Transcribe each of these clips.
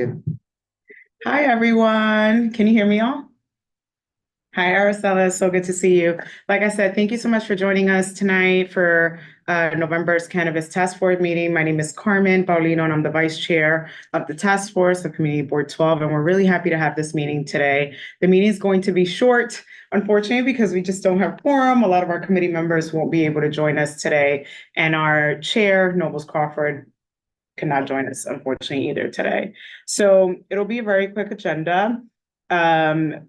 Two. Hi, everyone. Can you hear me all? Hi, Araceli. It's so good to see you. Like I said, thank you so much for joining us tonight for November's Cannabis Task Force meeting. My name is Carmen Paulino, and I'm the Vice Chair of the Task Force of Community Board 12, and we're really happy to have this meeting today. The meeting is going to be short, unfortunately, because we just don't have quorum. A lot of our committee members won't be able to join us today, and our chair, Nobles Crawford, cannot join us, unfortunately, either today. So it'll be a very quick agenda.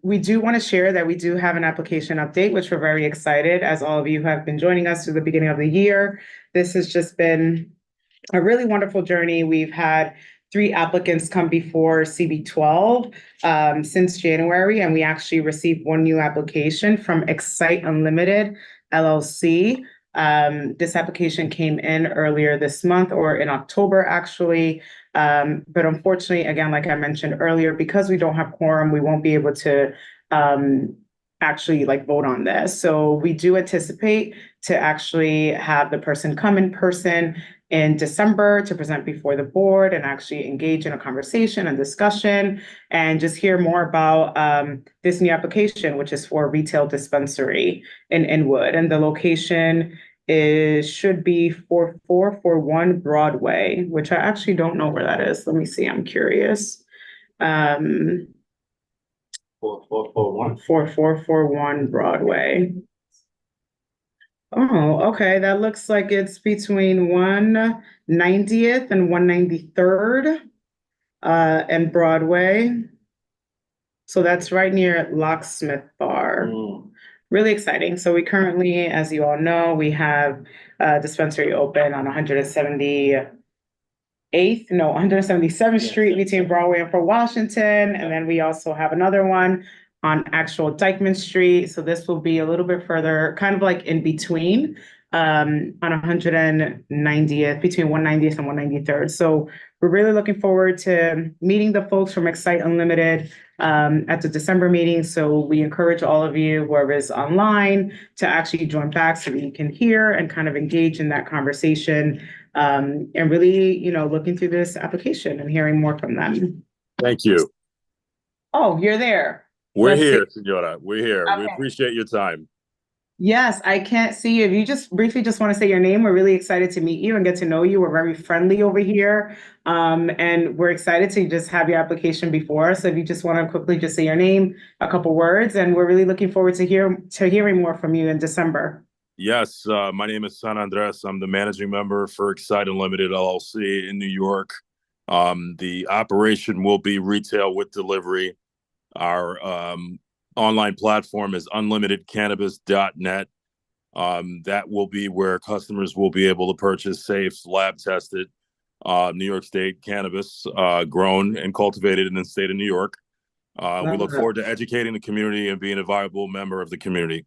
We do want to share that we do have an application update, which we're very excited, as all of you have been joining us through the beginning of the year. This has just been a really wonderful journey. We've had 3 applicants come before CB12 since January, and we actually received 1 new application from Excite Unlimited LLC. This application came in earlier this month, or in October, actually. But unfortunately, again, like I mentioned earlier, because we don't have quorum, we won't be able to actually vote on this. So we do anticipate to actually have the person come in person in December to present before the board and actually engage in a conversation and discussion and just hear more about this new application, which is for a retail dispensary in Inwood. And the location should be 4441 Broadway, which I actually don't know where that is. Let me see, I'm curious. 4441. 4441 Broadway. Oh, okay. That looks like it's between 190th and 193rd and Broadway. So that's right near Locksmith Bar. Really exciting. So we currently, as you all know, we have a dispensary open on 177th Street between Broadway and Fort Washington. And then we also have another one on actual Dykeman Street. So this will be a little bit further, kind of like in between, on 190th, between 190th and 193rd. So we're really looking forward to meeting the folks from Excite Unlimited at the December meeting. So we encourage all of you, whoever is online, to actually join back so that you can hear and kind of engage in that conversation, and really, looking through this application and hearing more from them. Thank you. Oh, you're there. We're Let's here, see. Senora. We're here. We Okay. appreciate your time. Yes, I can't see you. If you just briefly just want to say your name, we're really excited to meet you and get to know you. We're very friendly over here. And we're excited to just have your application before us. So if you just want to quickly just say your name, a couple words, and we're really looking forward to hearing more from you in December. Yes, my name is San Andres. I'm the managing member for Excite Unlimited LLC in New York. The operation will be retail with delivery. Our online platform is unlimitedcannabis.net. That will be where customers will be able to purchase safe, lab-tested New York State cannabis grown and cultivated in the state of New York. We look forward to educating the community and being a viable member of the community.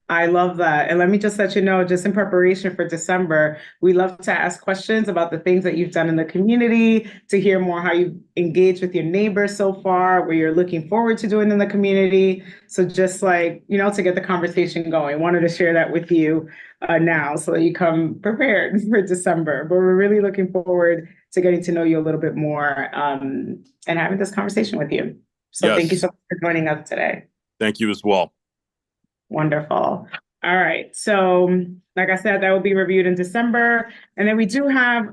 I love that. And let me just let you know, just in preparation for December, we love to ask questions about the things that you've done in the community, to hear more how you engage with your neighbors so far, what you're looking forward to doing in the community. So just to get the conversation going, wanted to share that with you now so that you come prepared for December. But we're really looking forward to getting to know you a little bit more and having this conversation with you. So Yes. Thank you so much for joining us today. Thank you as well. Wonderful. All right. So, like I said, that will be reviewed in December. And then we do have,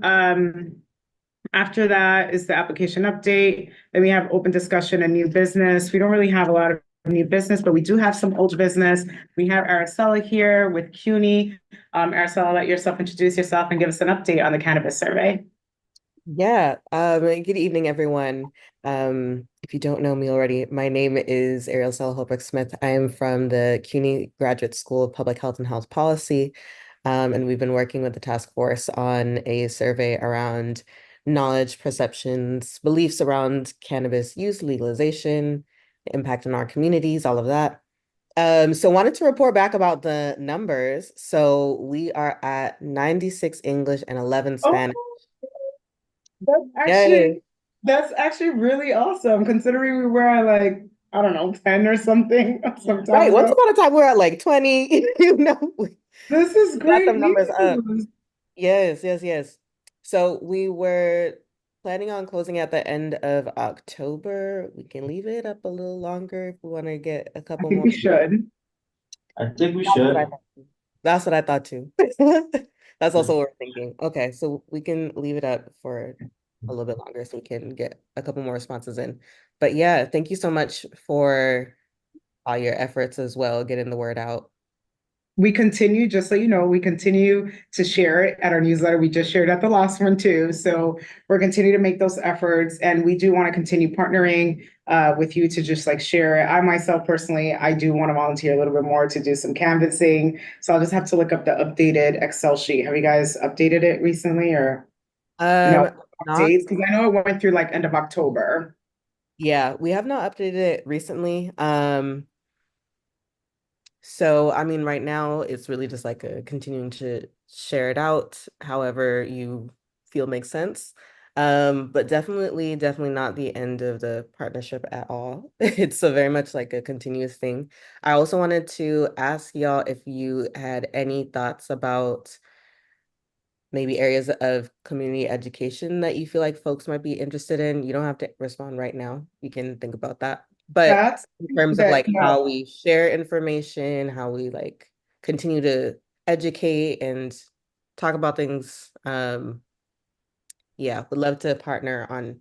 after that is the application update. Then we have open discussion and new business. We don't really have a lot of new business, but we do have some old business. We have Araceli here with CUNY. Araceli, let yourself introduce yourself and give us an update on the cannabis survey. Yeah, good evening, everyone. If you don't know me already, my name is Ariel Stella Holbrook Smith. I am from the CUNY Graduate School of Public Health and Health Policy, and we've been working with the task force on a survey around knowledge, perceptions, beliefs around cannabis use, legalization, impact in our communities, all of that. So wanted to report back about the numbers. So we are at 96 English and 11 Spanish. That's actually that's actually really awesome, considering we were at I don't know, 10 or something sometimes. Right. Once upon a time, we were at like 20, This is got great some numbers up. news. Yes. So we were planning on closing at the end of October. We can leave it up a little longer if we want to get a I couple think more. we should. I think we That's what I should. thought too. That's what I thought too. That's also what we're thinking. Okay, so we can leave it up for a little bit longer so we can get a couple more responses in. But yeah, thank you so much for all your efforts as well, getting the word out. We continue, just so you know, we continue to share it at our newsletter. We just shared at the last one too. So we're continuing to make those efforts, and we do want to continue partnering with you to just like share it. I myself personally, I do want to volunteer a little bit more to do some canvassing. So I'll just have to look up the updated Excel sheet. Have you guys updated it recently or Um, not updates? Because I know it went through like end of October. Yeah, we have not updated it recently. So I mean, right now it's really just like a continuing to share it out, however you feel makes sense. But definitely not the end of the partnership at all. It's a very much like a continuous thing. I also wanted to ask y'all if you had any thoughts about maybe areas of community education that you feel like folks might be interested in. You don't have to respond right now. You can think about that. But That's in terms of that, like how we share information, how we like continue to educate and talk about things, yeah, would love to partner on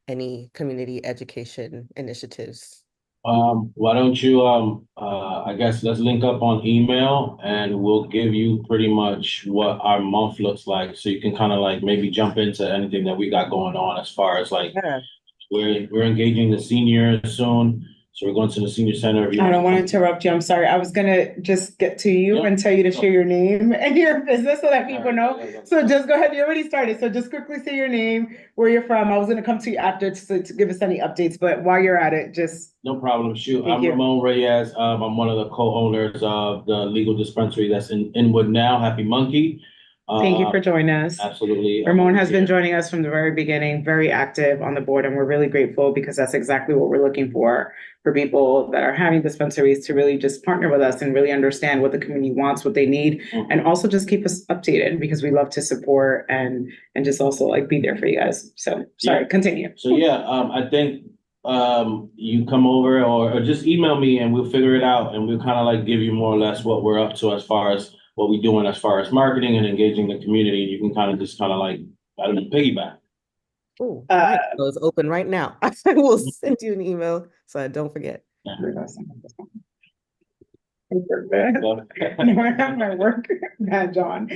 any community education initiatives. Why don't you, I guess let's link up on email and we'll give you pretty much what our month looks like. So you can kind of like maybe jump into anything that we got going on as far as like, Yeah. we're engaging the seniors soon. So we're going to the senior center. If you I don't want to come. interrupt you. I'm sorry. I was gonna just get to you Yeah. and tell you to share your name and your business so that people know. So just go ahead. You already started. So just quickly say your name, where you're from. I was gonna come to you after to give us any updates, but while you're at it, just No problem. Shoot, thank I'm you. Ramon Reyes. I'm one of the co-owners of the legal dispensary that's in Inwood now, Happy Monkey. Thank you for joining us. Absolutely. Ramon has been joining us from the very beginning, very active on the board, and we're really grateful because that's exactly what we're looking for people that are having dispensaries to really just partner with us and really understand what the community wants, what they need, and also just keep us updated because we love to support and just also like be there for you guys. So sorry, continue. So yeah, I think you come over or just email me and we'll figure it out and we'll kind of like give you more or less what we're up to as far as what we're doing as far as marketing and engaging the community. You can kind of just kind of like, I don't know, piggyback. Oh, my email is open right now. I will send you an email so I don't forget. No, I have my work badge on.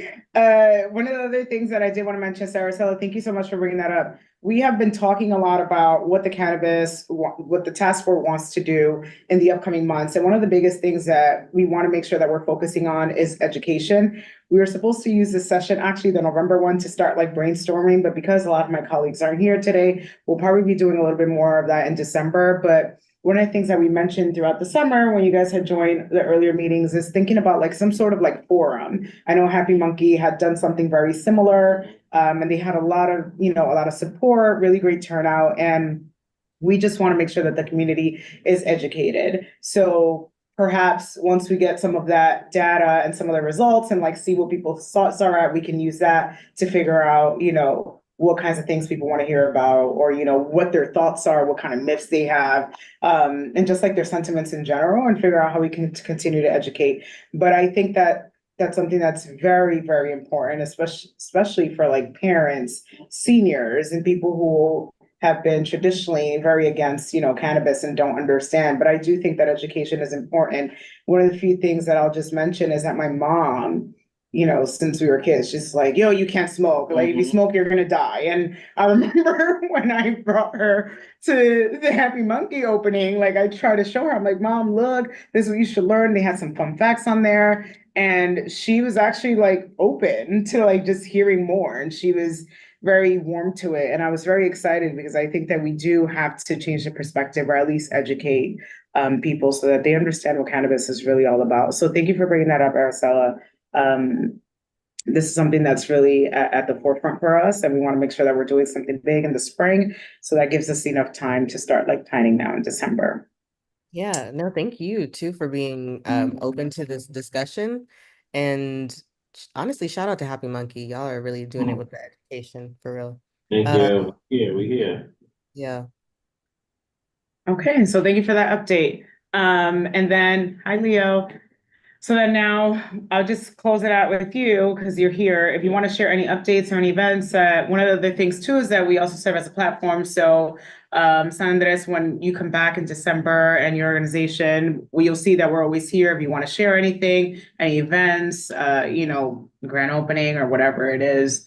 One of the other things that I did want to mention, Sarasella, thank you so much for bringing that up. We have been talking a lot about what what the task force wants to do in the upcoming months. And one of the biggest things that we want to make sure that we're focusing on is education. We were supposed to use this session, actually the November one, to start like brainstorming, but because a lot of my colleagues aren't here today, we'll probably be doing a little bit more of that in December. But one of the things that we mentioned throughout the summer when you guys had joined the earlier meetings is thinking about like some sort of like forum. I know Happy Monkey had done something very similar, and they had a lot of, a lot of support, really great turnout. And we just want to make sure that the community is educated. So perhaps once we get some of that data and some of the results and like see what people's thoughts are at, we can use that to figure out, what kinds of things people want to hear about, or what their thoughts are, what kind of myths they have, and just like their sentiments in general, and figure out how we can continue to educate. But I think that that's something that's very, very important, especially for like parents, seniors, and people who have been traditionally very against, cannabis and don't understand. But I do think that education is important. One of the few things that I'll just mention is that my mom, since we were kids, she's like, yo, you can't smoke. Like, if you smoke, you're gonna die. And I remember when I brought her to the Happy Monkey opening, like I tried to show her, I'm like, Mom, look, this is what you should learn. They had some fun facts on there. And she was actually like open to like just hearing more. And she was very warm to it. And I was very excited because I think that we do have to change the perspective or at least educate people so that they understand what cannabis is really all about. So thank you for bringing that up, Araceli. This is something that's really at the forefront for us, and we want to make sure that we're doing something big in the spring. So that gives us enough time to start like planning now in December. Yeah, no, thank you too for being open to this discussion. And honestly, shout out to Happy Monkey. Y'all are really doing it with the education for real. Thank Uh, you. We here. yeah. Okay, so thank you for that update. And then, hi, Leo. So then now I'll just close it out with you because you're here. If you want to share any updates or any events, one of the other things too is that we also serve as a platform. So, San Andres, when you come back in December and your organization, you'll see that we're always here. If you want to share anything, any events, grand opening or whatever it is,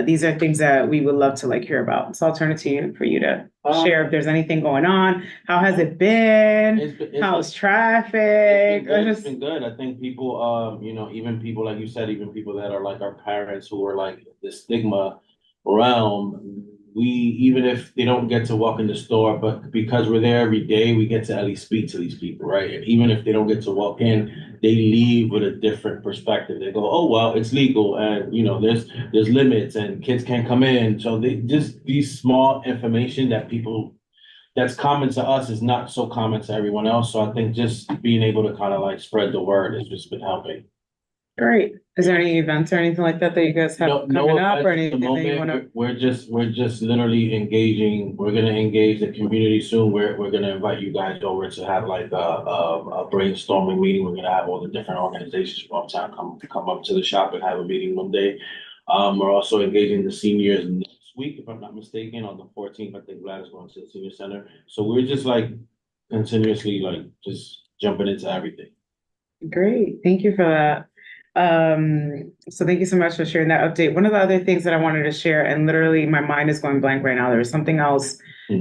these are things that we would love to like hear about. So I'll turn it to you for you to share if there's anything going on. How has it been? How's It's traffic? been good. It's been good. I think people, even people like you said, even people that are like our parents who are like the stigma realm. We even if they don't get to walk in the store, but because we're there every day, we get to at least speak to these people, right? And even if they don't get to walk in, they leave with a different perspective. They go, "Oh well, it's legal, and there's limits, and kids can't come in." So they just these small information that people that's common to us is not so common to everyone else. So I think just being able to kind of like spread the word has just been helping. Great. Is there any events or anything like that that you guys have No, coming no up or offense at the anything that you want moment. to? We're just literally engaging. We're gonna engage the community soon. We're gonna invite you guys over to have like a brainstorming meeting. We're gonna have all the different organizations from uptown come up to the shop and have a meeting one day. We're also engaging the seniors next week, if I'm not mistaken, on the 14th. I think Vlad is going to the senior center. So we're just like continuously like just jumping into everything. Great. Thank you for that. So thank you so much for sharing that update. One of the other things that I wanted to share, and literally my mind is going blank right now. There was something else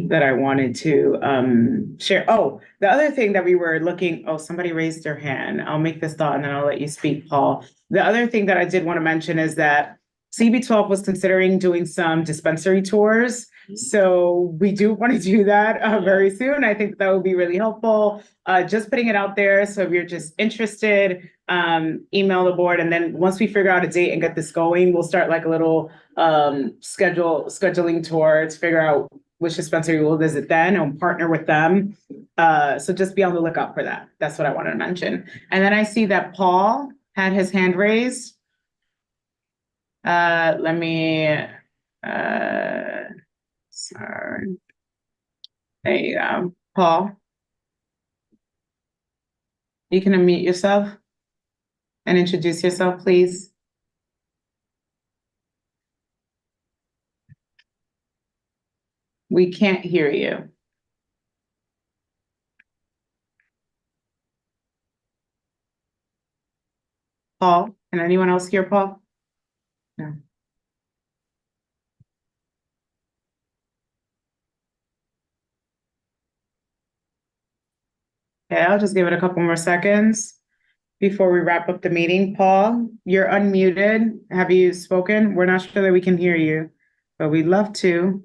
that I wanted to share. Oh, the other thing that we were looking, oh, somebody raised their hand. I'll make this thought and then I'll let you speak, Paul. The other thing that I did want to mention is that CB12 was considering doing some dispensary tours. So we do want to do that very soon. I think that would be really helpful. Just putting it out there. So if you're just interested, email the board. And then once we figure out a date and get this going, we'll start like a little scheduling tour to figure out which dispensary we'll visit then and partner with them. So just be on the lookout for that. That's what I wanted to mention. And then I see that Paul had his hand raised. Let me, sorry. There you go. Paul, you can unmute yourself and introduce yourself, please. We can't hear you. Paul, can anyone else hear Paul? No. Okay, I'll just give it a couple more seconds before we wrap up the meeting. Paul, you're unmuted. Have you spoken? We're not sure that we can hear you, but we'd love to.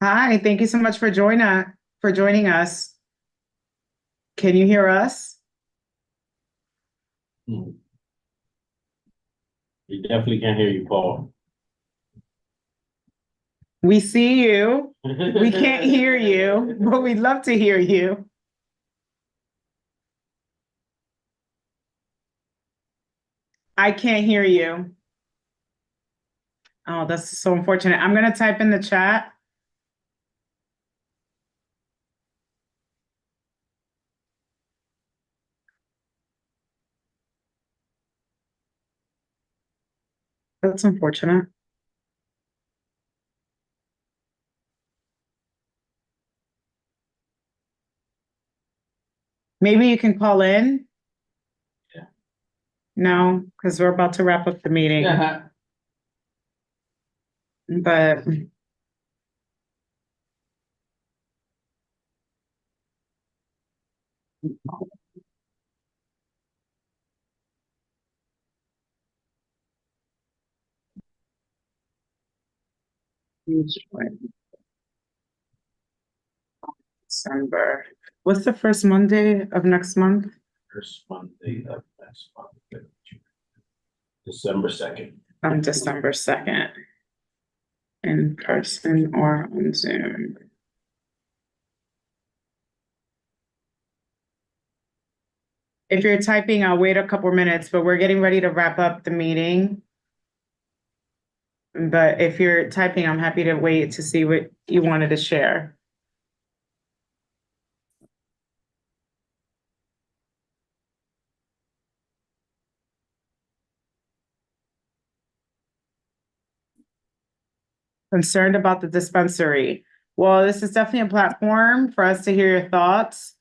Hi, thank you so much for joining us. Can you hear us? We definitely can't hear you, Paul. We see you. We can't hear you, but we'd love to hear you. I can't hear you. Oh, that's so unfortunate. I'm gonna type in the chat. That's unfortunate. Maybe you can call in. Yeah. No, because we're about to wrap up the meeting. Yeah. But December. What's the first Monday of next month? First Monday of next month, December 2nd. December 2nd. in person or on Zoom. If you're typing, I'll wait a couple minutes, but we're getting ready to wrap up the meeting. But if you're typing, I'm happy to wait to see what you wanted to share. Concerned about the dispensary. Well, this is definitely a platform for us to hear your thoughts.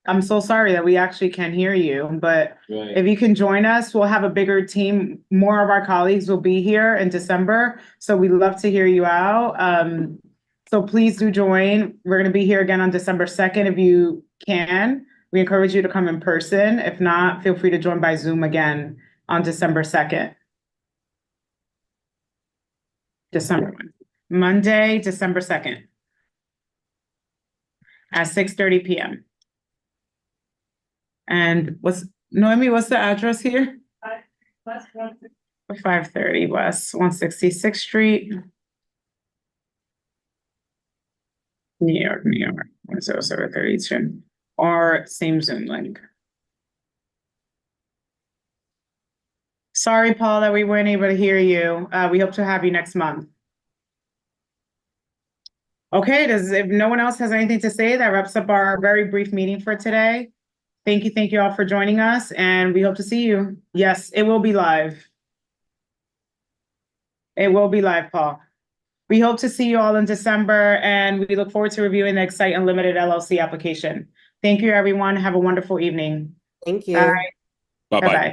I'm so sorry that we actually can't hear you, but Right. if you can join us, we'll have a bigger team. More of our colleagues will be here in December, so we'd love to hear you out. So please do join. We're gonna be here again on December 2nd if you can. We encourage you to come in person. If not, feel free to join by Zoom again on December 2nd. Monday, December 2nd at 6:30 p.m. And Noemi, what's the address here? 530 West 166th Street, New York, New York, 10732. Or same Zoom link. Sorry, Paul, that we weren't able to hear you. We hope to have you next month. Okay, if no one else has anything to say, that wraps up our very brief meeting for today. Thank you all for joining us, and we hope to see you. Yes, it will be live. It will be live, Paul. We hope to see you all in December, and we look forward to reviewing the Excite Unlimited LLC application. Thank you, everyone. Have a wonderful evening. Thank you. Bye. Bye-bye. Bye-bye.